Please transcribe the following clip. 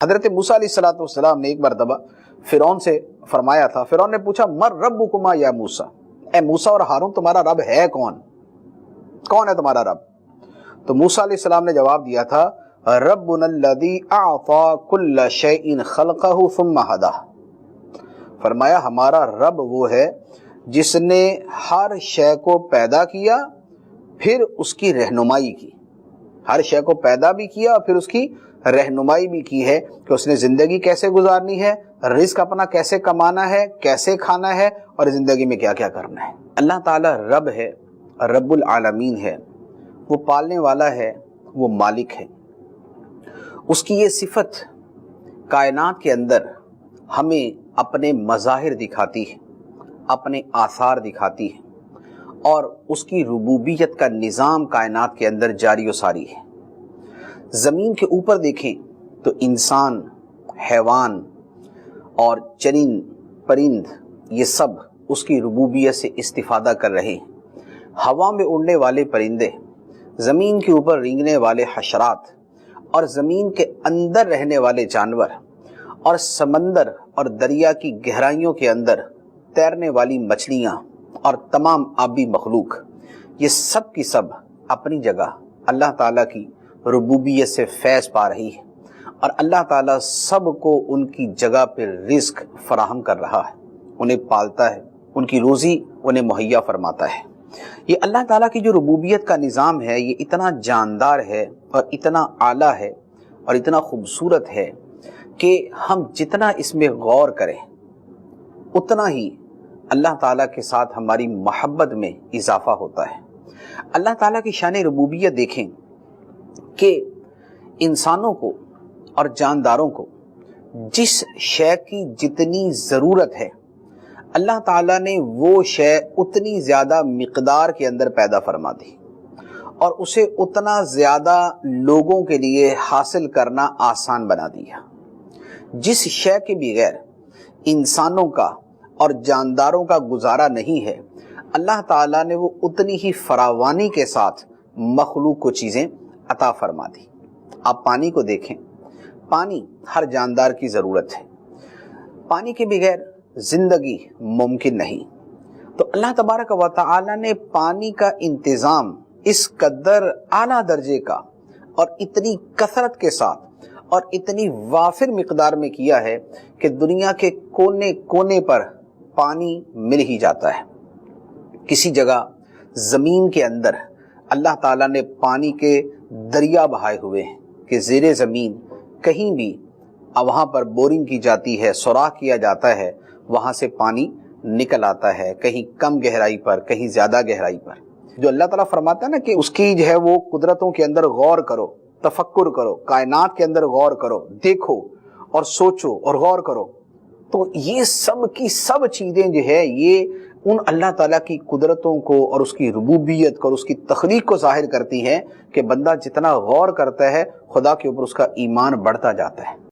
حضرت موسیٰ علیہ السلام نے ایک مرتبہ فرعون سے فرمایا تھا، فرعون نے پوچھا مر ربکما یا موسیٰ، اے موسیٰ اور ہارون تمہارا رب ہے کون؟ کون ہے تمہارا رب؟ تو موسیٰ علیہ السلام نے جواب دیا تھا ربنا الذی اعطى کل شیء خلقہ ثم ہدہ، فرمایا ہمارا رب وہ ہے جس نے ہر شے کو پیدا کیا پھر اس کی رہنمائی کی، ہر شے کو پیدا بھی کیا اور پھر اس کی رہنمائی بھی کی ہے کہ اس نے زندگی کیسے گزارنی ہے، رزق اپنا کیسے کمانا ہے، کیسے کھانا ہے اور زندگی میں کیا کیا کرنا ہے۔ اللہ تعالیٰ رب ہے، رب العالمین ہے، وہ پالنے والا ہے، وہ مالک ہے۔ اس کی یہ صفت کائنات کے اندر ہمیں اپنے مظاہر دکھاتی ہے، اپنے آثار دکھاتی ہے، اور اس کی ربوبیت کا نظام کائنات کے اندر جاری و ساری ہے۔ زمین کے اوپر دیکھیں تو انسان، حیوان اور چرند پرند یہ سب اس کی ربوبیت سے استفادہ کر رہے ہیں۔ ہوا میں اڑنے والے پرندے، زمین کے اوپر رینگنے والے حشرات اور زمین کے اندر رہنے والے جانور اور سمندر اور دریا کی گہرائیوں کے اندر تیرنے والی مچھلیاں اور تمام آبی مخلوق، یہ سب کی سب اپنی جگہ اللہ تعالیٰ کی ربوبیت سے فیض پا رہی ہے، اور اللہ تعالیٰ سب کو ان کی جگہ پہ رزق فراہم کر رہا ہے، انہیں پالتا ہے، ان کی روزی انہیں مہیا فرماتا ہے۔ یہ اللہ تعالیٰ کی جو ربوبیت کا نظام ہے یہ اتنا جاندار ہے اور اتنا اعلیٰ ہے اور اتنا خوبصورت ہے کہ ہم جتنا اس میں غور کریں اتنا ہی اللہ تعالیٰ کے ساتھ ہماری محبت میں اضافہ ہوتا ہے۔ اللہ تعالیٰ کی شان ربوبیت دیکھیں کہ انسانوں کو اور جانداروں کو جس شے کی جتنی ضرورت ہے اللہ تعالیٰ نے وہ شے اتنی زیادہ مقدار کے اندر پیدا فرما دی اور اسے اتنا زیادہ لوگوں کے لیے حاصل کرنا آسان بنا دیا۔ جس شے کے بغیر انسانوں کا اور جانداروں کا گزارا نہیں ہے اللہ تعالیٰ نے وہ اتنی ہی فراوانی کے ساتھ مخلوق کو چیزیں عطا فرما دی۔ آپ پانی کو دیکھیں، پانی ہر جاندار کی ضرورت ہے، پانی کے بغیر زندگی ممکن نہیں۔ تو اللہ تبارک و تعالی نے پانی کا انتظام اس قدر اعلیٰ درجے کا اور اتنی کثرت کے ساتھ اور اتنی وافر مقدار میں کیا ہے کہ دنیا کے کونے کونے پر پانی مل ہی جاتا ہے۔ کسی جگہ زمین کے اندر اللہ تعالیٰ نے پانی کے دریا بہائے ہوئے ہیں کہ زیر زمین کہیں بھی وہاں پر بورنگ کی جاتی ہے، سوراخ کیا جاتا ہے، وہاں سے پانی نکل آتا ہے، کہیں کم گہرائی پر، کہیں زیادہ گہرائی پر۔ جو اللہ تعالیٰ فرماتا ہے نا کہ اس کی جو ہے وہ قدرتوں کے اندر غور کرو، تفکر کرو، کائنات کے اندر غور کرو، دیکھو اور سوچو اور غور کرو، تو یہ سب کی سب چیزیں جو ہے یہ ان اللہ تعالیٰ کی قدرتوں کو اور اس کی ربوبیت کو اور اس کی تخلیق کو ظاہر کرتی ہیں کہ بندہ جتنا غور کرتا ہے خدا کے اوپر اس کا ایمان بڑھتا جاتا ہے۔